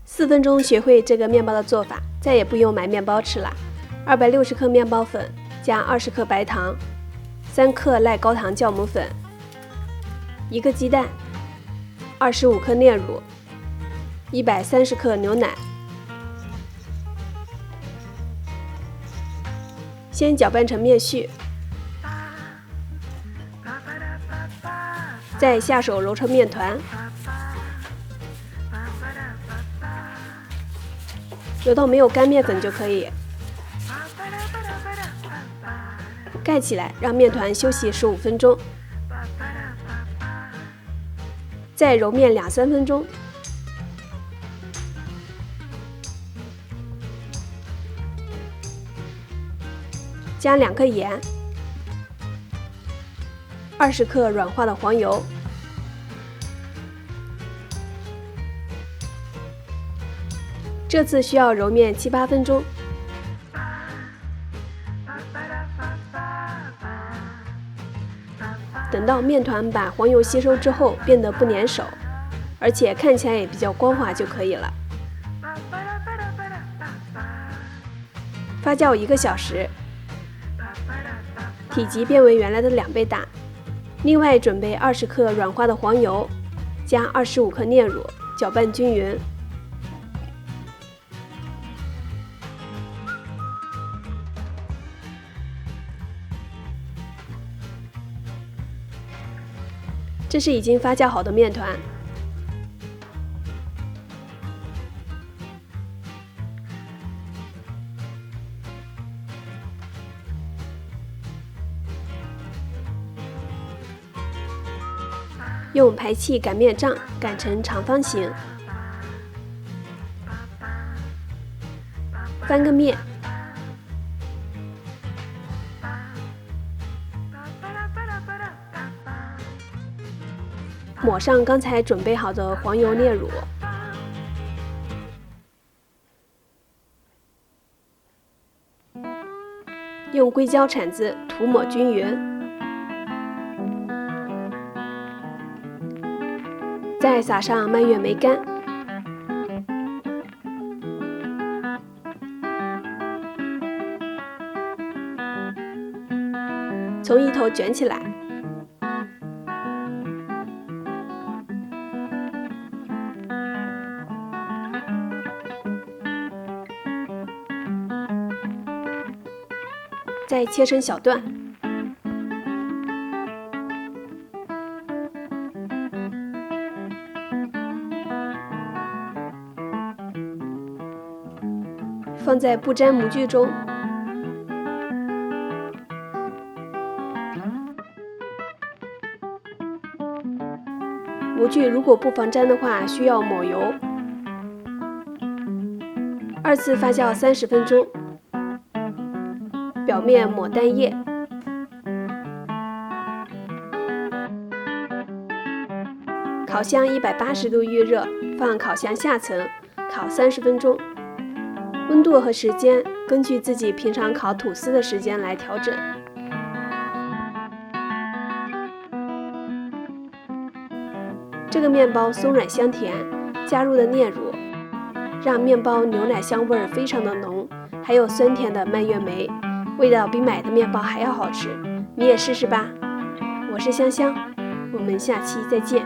4分钟学会这个面包的做法，再也不用买面包吃了。260克面包粉加20克白糖，3克赖高糖酵母粉，1个鸡蛋，25克炼乳，130克牛奶。先搅拌成面絮，再下手揉成面团，揉到没有干面粉就可以。盖起来，让面团休息15分钟，再揉面2-3分钟。加2克盐，20克软化的黄油，这次需要揉面7-8分钟。等到面团把黄油吸收之后，变得不粘手，而且看起来也比较光滑就可以了。发酵1个小时，体积变为原来的2倍大。另外准备20克软化的黄油，加25克炼乳，搅拌均匀。这是已经发酵好的面团，用排气擀面杖擀成长方形，翻个面，抹上刚才准备好的黄油炼乳，用硅胶铲子涂抹均匀，再撒上蔓越莓干，从一头卷起来，再切成小段，放在不粘模具中，模具如果不防粘的话，需要抹油。2次发酵30分钟，表面抹蛋液，烤箱180度预热，放烤箱下层烤30分钟。温度和时间根据自己平常烤吐司的时间来调整。这个面包松软香甜，加入的炼乳让面包牛奶香味儿非常的浓，还有酸甜的蔓越莓，味道比买的面包还要好吃。你也试试吧。我是香香，我们下期再见。